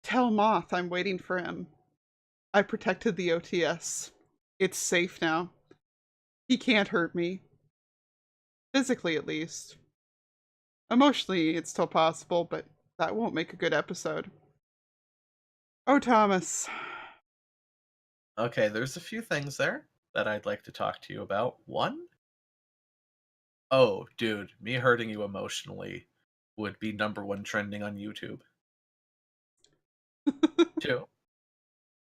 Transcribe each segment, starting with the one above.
Tell Moth I'm waiting for him. I protected the OTS. It's safe now. He can't hurt me. Physically, at least. Emotionally, it's still possible, but that won't make a good episode. Oh, Thomas. Okay, there's a few things there that I'd like to talk to you about. One, oh, dude, me hurting you emotionally would be number one trending on YouTube. Two,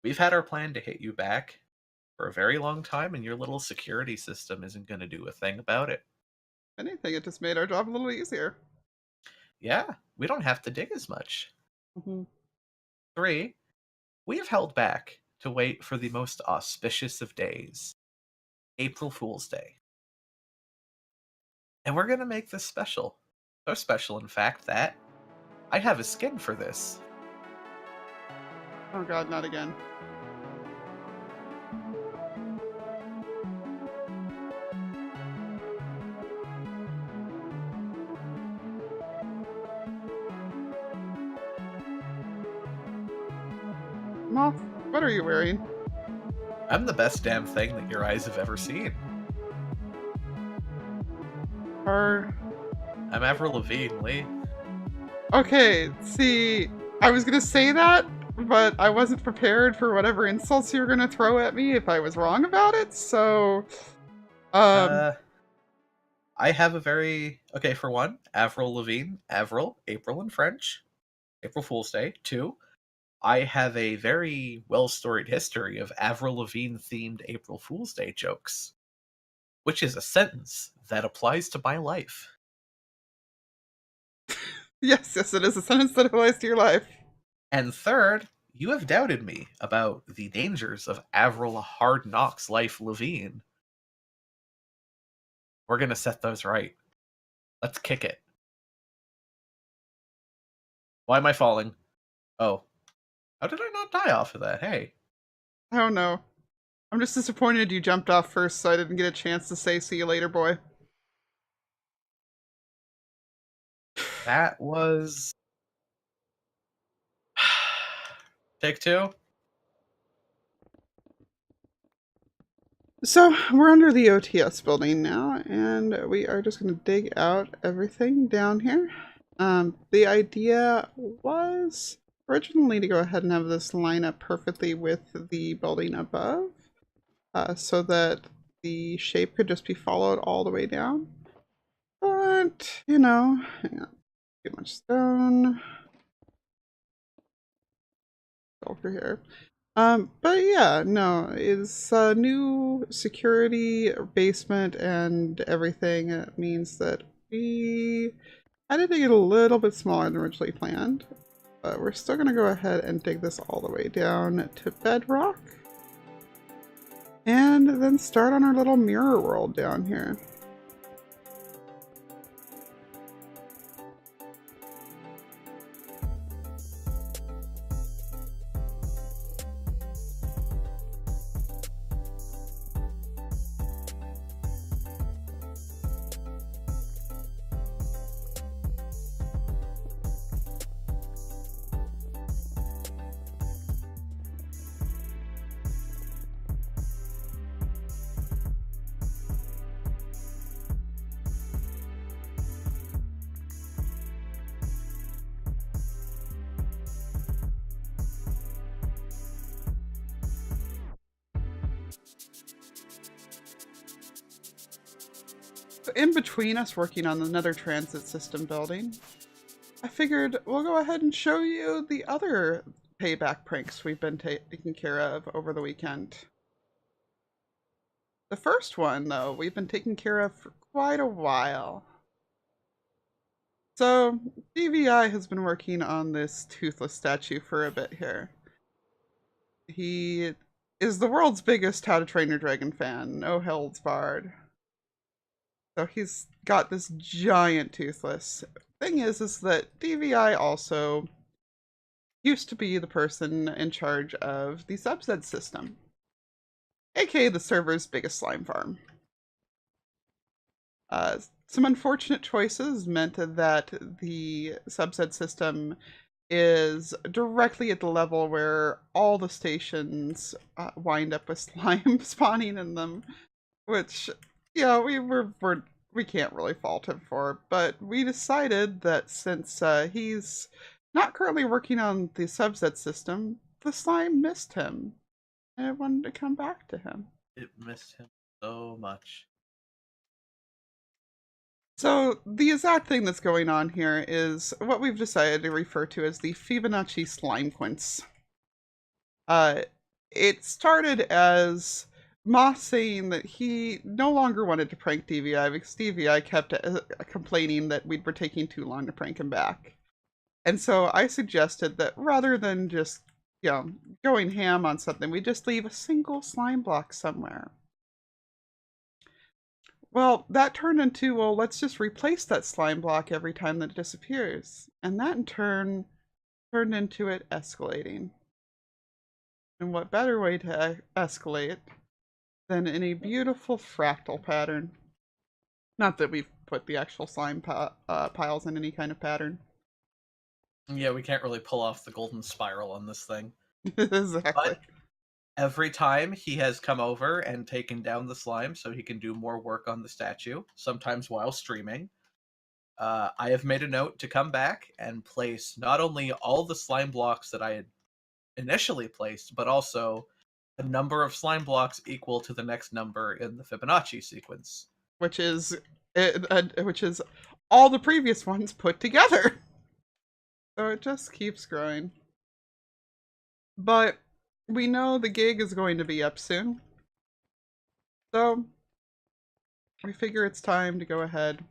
we've had our plan to hit you back for a very long time, and your little security system isn't going to do a thing about it. If anything, it just made our job a little easier. Yeah, we don't have to dig as much. Mhm. Three, we have held back to wait for the most auspicious of days, April Fool's Day. And we're going to make this special. So special, in fact, that I have a skin for this. Oh god, not again. Moth, what are you wearing? I'm the best damn thing that your eyes have ever seen. Or... I'm Avril Lavigne, Lee. Okay, see, I was gonna say that, but I wasn't prepared for whatever insults you were gonna throw at me if I was wrong about it, so... Um, Uh, I have a very okay. For one, Avril Lavigne, Avril, April in French, April Fool's Day. Two, I have a very well storied history of Avril Lavigne themed April Fool's Day jokes, which is a sentence that applies to my life. yes, it is a sentence that applies to your life. And third, you have doubted me about the dangers of Avril Hard Knocks Life Lavigne. We're gonna set those right. Let's kick it. Why am I falling? Oh, how did I not die off of that? Hey, I don't know. I'm just disappointed you jumped off first, so I didn't get a chance to say see you later, boy. that was take two. So, we're under the OTS building now, and we are just going to dig out everything down here. The idea was originally to go ahead and have this line up perfectly with the building above, so that the shape could just be followed all the way down. But, you know, hang on, too much stone. Over here. But yeah, no, it's a new security basement and everything. It means that we had to dig it a little bit smaller than originally planned, but we're still gonna go ahead and dig this all the way down to bedrock, and then start on our little mirror world down here. So in between us working on another transit system building, I figured we'll go ahead and show you the other payback pranks we've been taking care of over the weekend. The first one, though, we've been taking care of for quite a while. So, DVI has been working on this toothless statue for a bit here. He is the world's biggest How to Train Your Dragon fan, no holds barred. So he's got this giant toothless. Thing is that DVI also used to be the person in charge of the subset system, aka the server's biggest slime farm. Some unfortunate choices meant that the subset system is directly at the level where all the stations wind up with slime spawning in them, which, yeah, we can't really fault him for. But we decided that since he's not currently working on the subset system, the slime missed him and it wanted to come back to him. It missed him so much. So the exact thing that's going on here is what we've decided to refer to as the Fibonacci slime quince. Uh, it started as Moss saying that he no longer wanted to prank DVI because DVI kept complaining that we were taking too long to prank him back. And so I suggested that rather than just, going ham on something, we just leave a single slime block somewhere. Well, that turned into, well, let's just replace that slime block every time that it disappears. And that in turn turned into it escalating. And what better way to escalate than in a beautiful fractal pattern? Not that we've put the actual slime piles in any kind of pattern. Yeah, we can't really pull off the golden spiral on this thing. Exactly. But every time he has come over and taken down the slime so he can do more work on the statue, sometimes while streaming, I have made a note to come back and place not only all the slime blocks that I had initially placed, but also a number of slime blocks equal to the next number in the Fibonacci sequence. Which is which is all the previous ones put together. So it just keeps growing. But we know the gig is going to be up soon. So we figure it's time to go ahead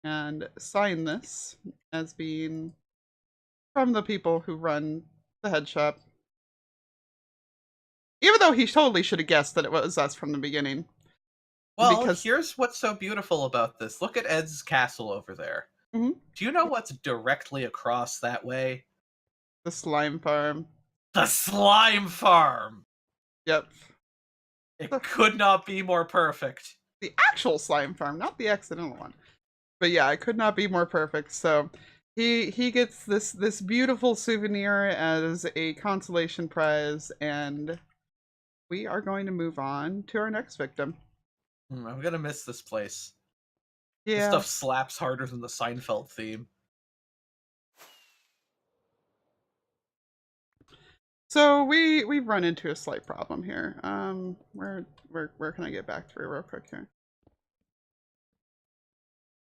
and sign this as being from the people who run the head shop. Even though he totally should have guessed that it was us from the beginning. Well, Because here's what's so beautiful about this. Look at Ed's castle over there. Mhm. Do you know what's directly across that way? The slime farm. The slime farm! Yep. It could not be more perfect. The actual slime farm, not the accidental one. But yeah, it could not be more perfect. So he gets this beautiful souvenir as a consolation prize, and we are going to move on to our next victim. I'm gonna miss this place. This Yeah. stuff slaps harder than the Seinfeld theme. So we've run into a slight problem here. Where can I get back through real quick here?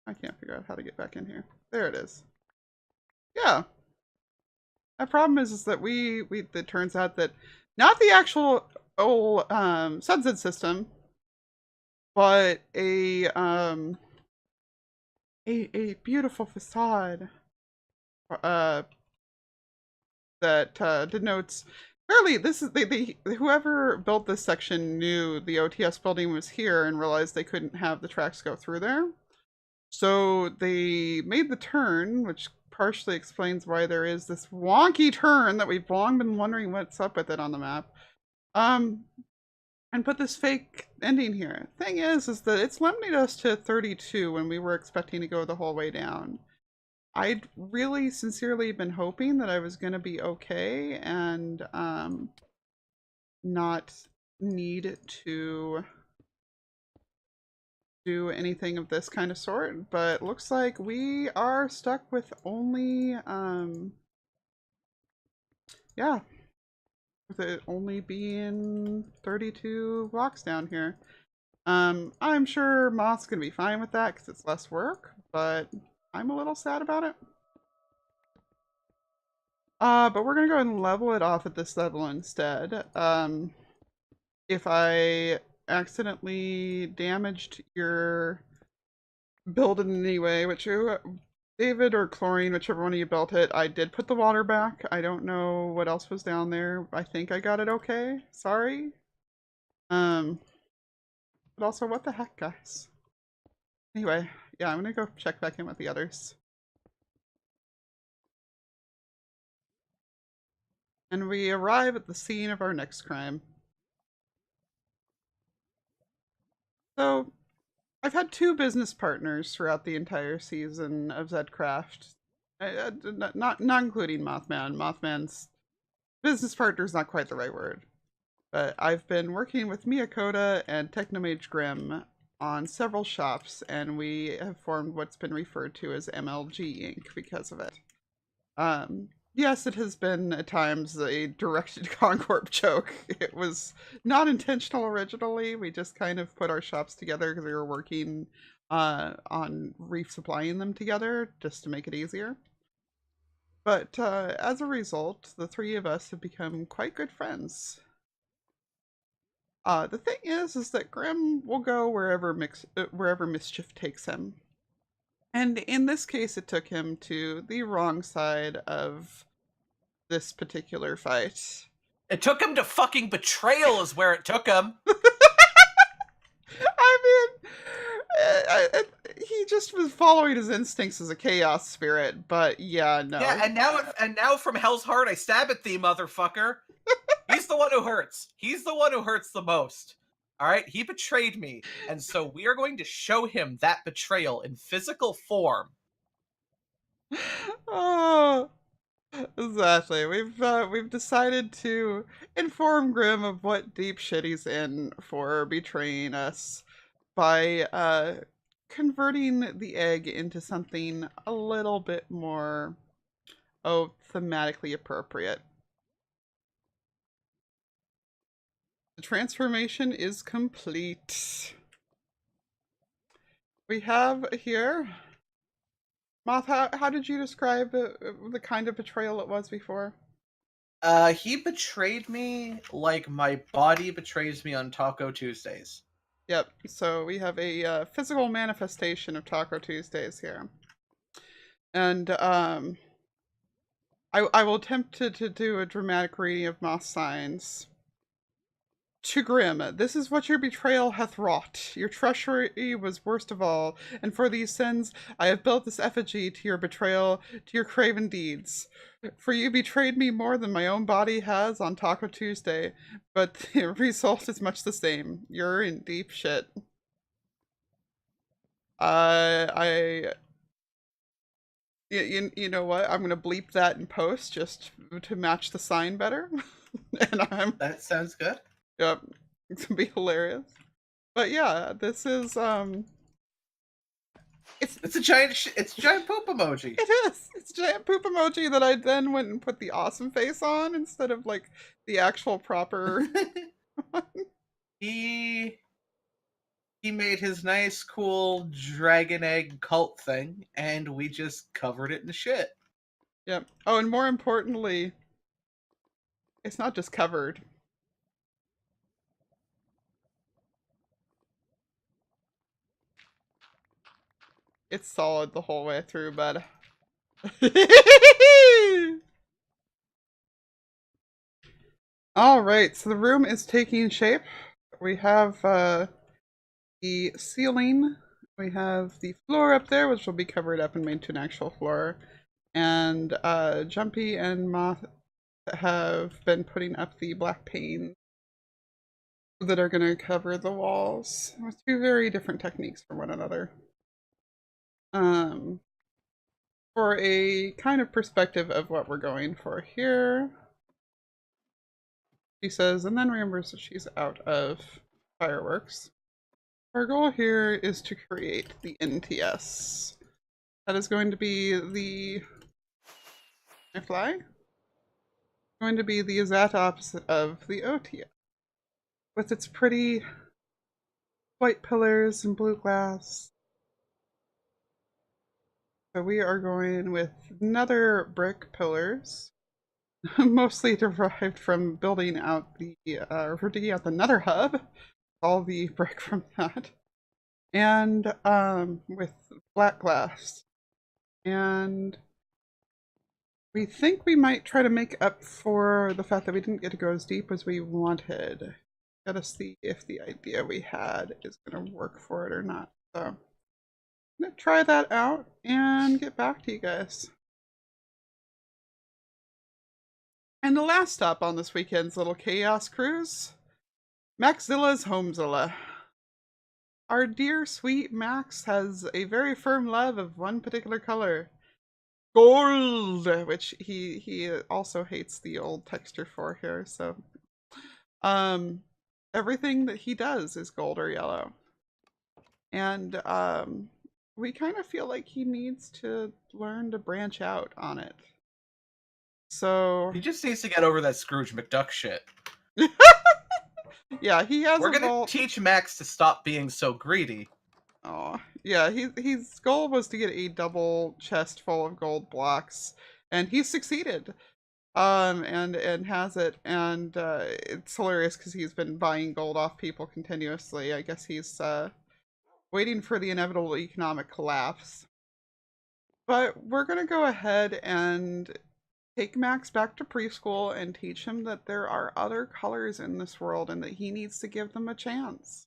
I can't figure out how to get back in here. There it is. Yeah. Our problem is that it turns out that not the actual old sunset system, but a beautiful facade uh that denotes clearly this is they whoever built this section knew the OTS building was here and realized they couldn't have the tracks go through there. So they made the turn, which partially explains why there is this wonky turn that we've long been wondering what's up with it on the map. Um, and put this fake ending here. Thing is that it's limiting us to 32 when we were expecting to go the whole way down. I'd really sincerely been hoping that I was going to be okay and not need to do anything of this kind of sort, but looks like we are stuck with only yeah, with it only being 32 blocks down here. I'm sure Moth's gonna be fine with that because it's less work, but I'm a little sad about it. But we're gonna go and level it off at this level instead. If I accidentally damaged your build in any way, which you, David or Chlorine, whichever one of you built it, I did put the water back. I don't know what else was down there. I think I got it okay. Sorry. Um, but also, what the heck, guys? Anyway, yeah, I'm gonna go check back in with the others. And we arrive at the scene of our next crime. So, I've had two business partners throughout the entire season of Zedcraft. Not including Mothman. Mothman's business partner is not quite the right word. But I've been working with Miyakota and Technomage Grimm on several shops, and we have formed what's been referred to as MLG Inc. because of it. Yes, it has been at times a directed Concorp joke. It was not intentional originally. We just kind of put our shops together because we were working on resupplying them together just to make it easier. But as a result, the three of us have become quite good friends. The thing is that Grimm will go wherever mischief takes him. And in this case, it took him to the wrong side of this particular fight. It took him to fucking betrayal is where it took him. I mean, he just was following his instincts as a chaos spirit, but yeah, no. Yeah, and now from Hell's Heart, I stab at thee, motherfucker. He's the one who hurts. He's the one who hurts the most. All right, he betrayed me, and so we are going to show him that betrayal in physical form. Oh, exactly. We've decided to inform Grimm of what deep shit he's in for betraying us by converting the egg into something a little bit more, thematically appropriate. The transformation is complete. We have here... Moth, how did you describe the kind of betrayal it was before? He betrayed me like my body betrays me on Taco Tuesdays. Yep, so we have a physical manifestation of Taco Tuesdays here. And I will attempt to do a dramatic reading of Moth's signs. To Grimm, this is what your betrayal hath wrought. Your treachery was worst of all, and for these sins I have built this effigy to your betrayal, to your craven deeds. For you betrayed me more than my own body has on Taco Tuesday, but the result is much the same. You're in deep shit. You know what? I'm gonna bleep that in post just to match the sign better. And That sounds good. yep, it's gonna be hilarious. But yeah, this is It's a giant poop emoji. it is. It's a giant poop emoji that I then went and put the awesome face on instead of like the actual proper one. He made his nice, cool dragon egg cult thing, and we just covered it in shit. Yep. Oh, and more importantly, it's not just covered. It's solid the whole way through, bud. All right, so the room is taking shape. We have the ceiling. We have the floor up there, which will be covered up and made to an actual floor. And Jumpy and Moth have been putting up the black panes that are going to cover the walls with two very different techniques from one another. For a kind of perspective of what we're going for here, she says, and then remembers that she's out of fireworks. Our goal here is to create the NTS. That is going to be the... Can I fly? Going to be the exact opposite of the OTS. With its pretty white pillars and blue glass. So we are going with nether brick pillars, mostly derived from building out the, digging out the nether hub, all the brick from that, and with black glass. And we think we might try to make up for the fact that we didn't get to go as deep as we wanted. Gotta see if the idea we had is gonna work for it or not. So I'm gonna try that out and get back to you guys. And the last stop on this weekend's little chaos cruise, Maxzilla's Homezilla. Our dear sweet Max has a very firm love of one particular color. gold, which he also hates the old texture for here. So, um, everything that he does is gold or yellow, and we kind of feel like he needs to learn to branch out on it. So, He just needs to get over that Scrooge McDuck shit. yeah, he has We're a gonna vault. teach Max to stop being so greedy. Oh, yeah, his goal was to get a double chest full of gold blocks, and he succeeded. And has it, and it's hilarious because he's been buying gold off people continuously. I guess he's waiting for the inevitable economic collapse. But we're gonna go ahead and take Max back to preschool and teach him that there are other colors in this world and that he needs to give them a chance.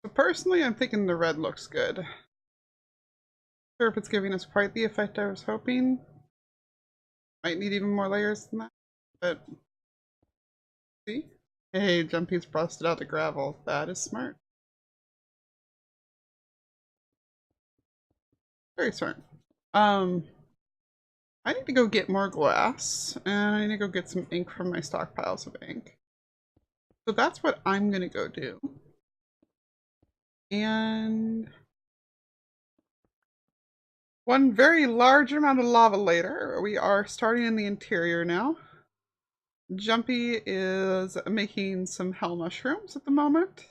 But personally, I'm thinking the red looks good. Sure if it's giving us quite the effect I was hoping. Might need even more layers than that, but see? Hey, Jumpy's busted out the gravel. That is smart. Very smart. I need to go get more glass, and I need to go get some ink from my stockpiles of ink. So that's what I'm gonna go do. And one very large amount of lava later, we are starting in the interior now. Jumpy is making some hell mushrooms at the moment.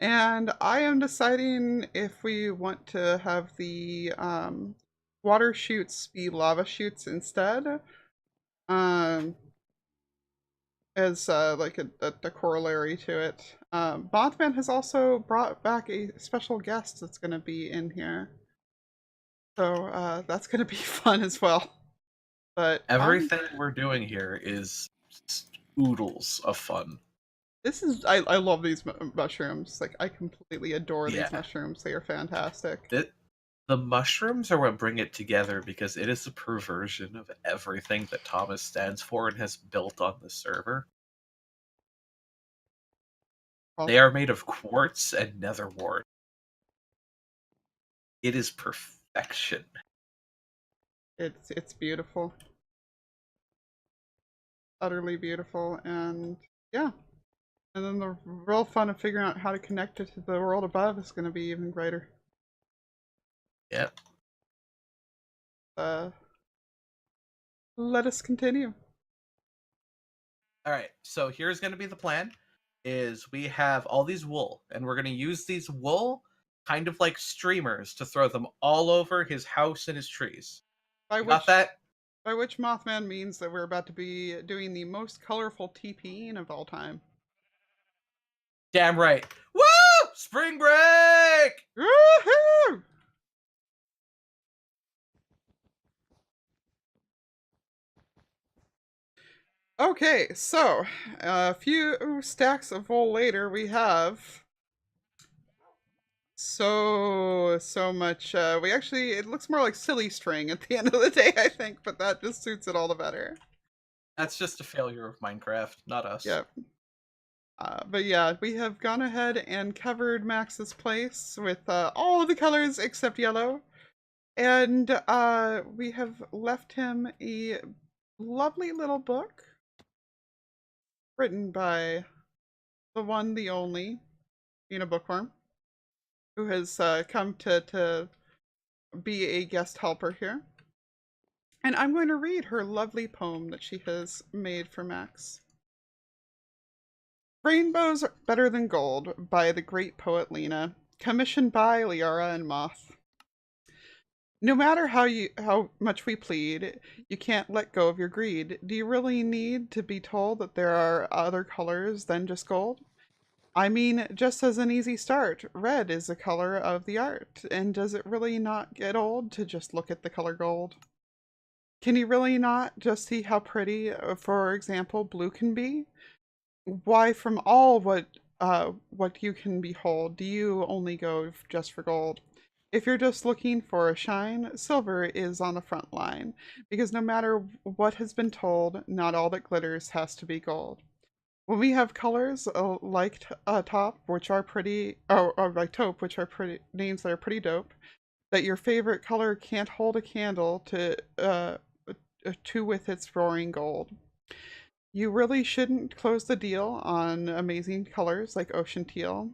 And I am deciding if we want to have the water shoots be lava shoots instead. Um, as like a corollary to it. Mothman has also brought back a special guest that's going to be in here. So that's going to be fun as well. But Everything we're doing here is oodles of fun. this is, I love these mushrooms. Like, I completely adore these Yeah. mushrooms. They are fantastic. The mushrooms are what bring it together because it is a perversion of everything that Thomas stands for and has built on the server. Well, They are made of quartz and nether wart. It is perfection. it's beautiful. Utterly beautiful. And yeah. And then the real fun of figuring out how to connect it to the world above is going to be even greater. Yep. Let us continue. All right. So here's going to be the plan: is we have all these wool, and we're going to use these wool kind of like streamers to throw them all over his house and his trees. By You got which that? by which Mothman means that we're about to be doing the most colorful TPing of all time. Damn right. Woo! Spring break! Woohoo! Okay, so a few stacks of wool later, we have so much. We actually, it looks more like silly string at the end of the day, I think, but that just suits it all the better. That's just a failure of Minecraft, not us. Yep. But yeah, we have gone ahead and covered Max's place with all of the colors except yellow. And we have left him a lovely little book written by the one, the only, Una Bookworm, who has come to be a guest helper here. And I'm going to read her lovely poem that she has made for Max. Rainbows Better Than Gold by the great poet Lena, commissioned by Lyarrah and Moth. No matter how much we plead, you can't let go of your greed. Do you really need to be told that there are other colors than just gold? I mean, just as an easy start, red is the color of the art, and does it really not get old to just look at the color gold? Can you really not just see how pretty, for example, blue can be? Why, from all what you can behold, do you only go just for gold? If you're just looking for a shine, silver is on the front line, because no matter what has been told, not all that glitters has to be gold. When we have colors like top, which are pretty, or like taupe, which are pretty names that are pretty dope, that your favorite color can't hold a candle to with its roaring gold. You really shouldn't close the deal on amazing colors like ocean teal.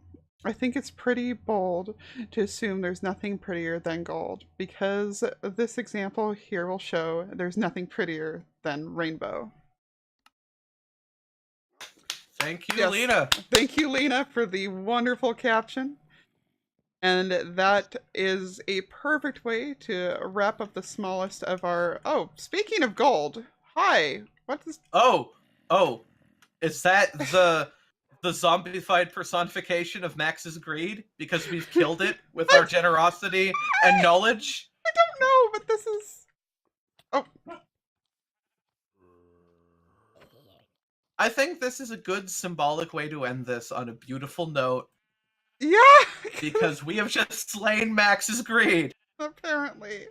I think it's pretty bold to assume there's nothing prettier than gold, because this example here will show there's nothing prettier than rainbow. Thank you, Yes, Lena. thank you, Lena, for the wonderful caption. And that is a perfect way to wrap up the smallest of our. Oh, speaking of gold, hi. What is. Oh, is that the zombified personification of Max's greed because we've killed it with our generosity and knowledge? I don't know, but this is. Oh, I think this is a good symbolic way to end this on a beautiful note yeah. because we have just slain Max's greed. Apparently,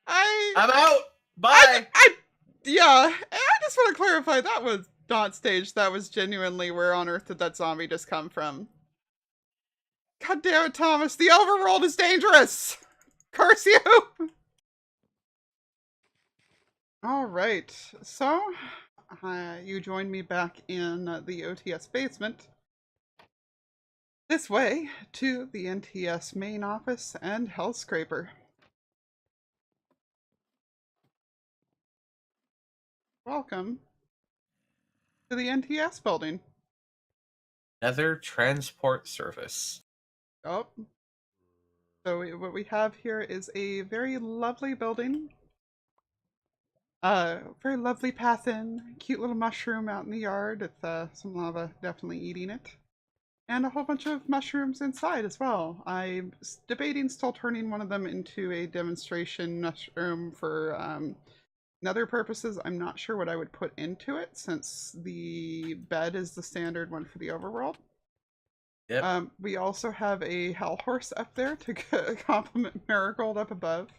I'm out. Bye. yeah. I just want to clarify that was not staged. That was genuinely where on earth did that zombie just come from? God damn it, Thomas! The overworld is dangerous. Curse you! All right, so you joined me back in the OTS basement. This way to the NTS main office and Hellscraper. Welcome to the NTS building. Nether Transport Service. Oh, so what we have here is a very lovely building. Very lovely path in. Cute little mushroom out in the yard with some lava definitely eating it. And a whole bunch of mushrooms inside as well. I'm debating still turning one of them into a demonstration mushroom for nether purposes. I'm not sure what I would put into it since the bed is the standard one for the overworld. Yep. We also have a hell horse up there to complement Marigold up above.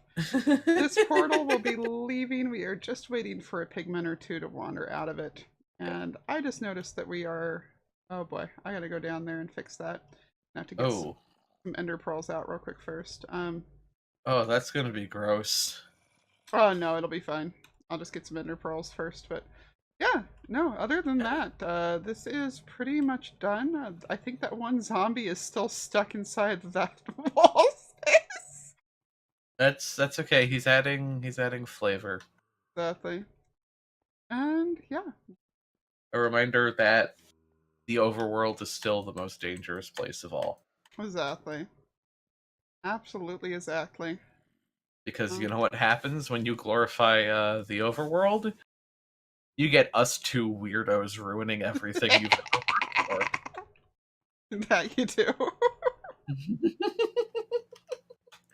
This portal will be leaving. We are just waiting for a pigment or two to wander out of it. And I just noticed that we are... Oh boy, I gotta go down there and fix that. I have to get some ender pearls out real quick first. Oh, that's gonna be gross. Oh no, it'll be fine. I'll just get some ender pearls first, but yeah, no, other than that, this is pretty much done. I think that one zombie is still stuck inside that wall space. That's okay. He's adding flavor. Exactly. And yeah. A reminder that the overworld is still the most dangerous place of all. Exactly. Absolutely exactly. Because you know what happens when you glorify the overworld? You get us two weirdos ruining everything you've ever worked for. That you do.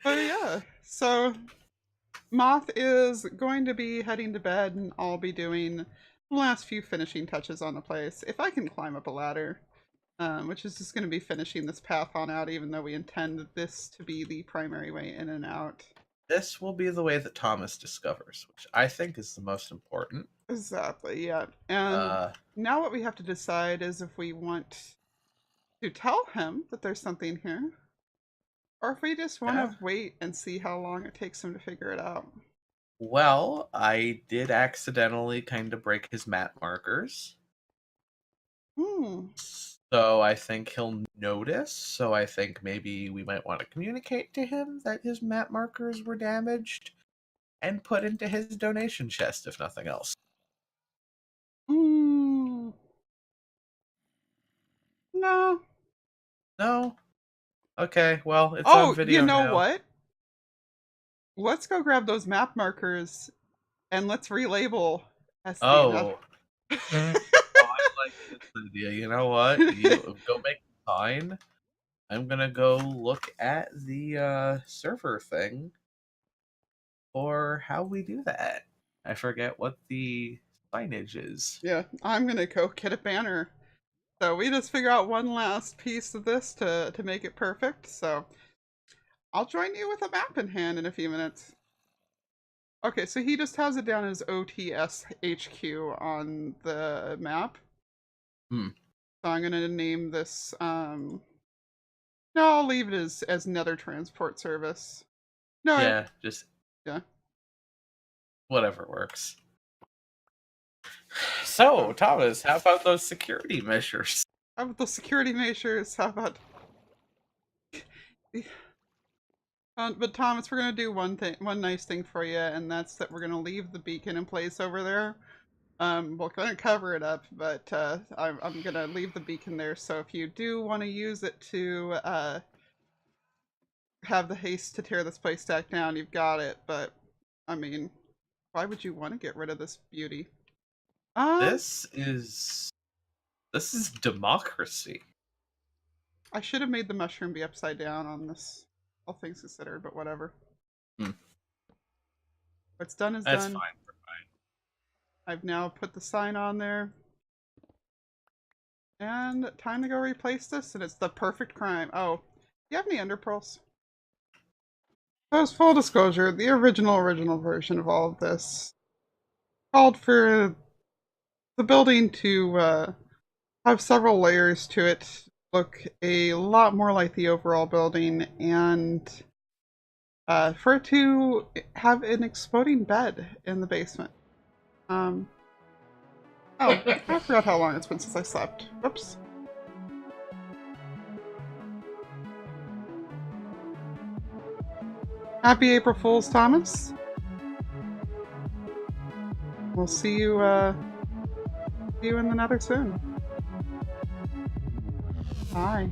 But yeah, so Moth is going to be heading to bed and I'll be doing the last few finishing touches on the place. If I can climb up a ladder, which is just going to be finishing this path on out, even though we intend this to be the primary way in and out. This will be the way that Thomas discovers, which I think is the most important. Exactly, yeah. And now what we have to decide is if we want to tell him that there's something here, or if we just want to wait and see how long it takes him to figure it out. Well, I did accidentally kind of break his map markers. So I think he'll notice. So I think maybe we might want to communicate to him that his map markers were damaged and put into his donation chest, if nothing else. No. No? Okay, well, it's on video you know now. what? Let's go grab those map markers and let's relabel as Oh. Oh, I like this idea. You know what? You go make a sign. I'm gonna go look at the server thing for how we do that. I forget what the signage is. Yeah, I'm gonna go get a banner. So we just figure out one last piece of this to make it perfect. So I'll join you with a map in hand in a few minutes. Okay, so he just has it down as OTS HQ on the map. Hmm. So I'm gonna name this, no, I'll leave it as Nether Transport Service. No, Yeah, just yeah. whatever works. So, Oh, Thomas, how about those security measures? how about the security measures? How about... But Thomas, we're gonna do one nice thing for you, and that's that we're gonna leave the beacon in place over there. We're gonna cover it up, but I'm gonna leave the beacon there. So if you do want to use it to have the haste to tear this place stack down, you've got it. But I mean, why would you want to get rid of this beauty? Um, This is democracy. I should have made the mushroom be upside down on this, all things considered, but whatever. Hmm. What's done is That's done. fine. We're fine. I've now put the sign on there. And time to go replace this, and it's the perfect crime. Oh, do you have any ender pearls? So as full disclosure, the original version of all of this called for the building to have several layers to it, look a lot more like the overall building, and for it to have an exploding bed in the basement. Oh, I forgot how long it's been since I slept. Whoops. Happy April Fools, Thomas. We'll see you in the Nether soon. Bye.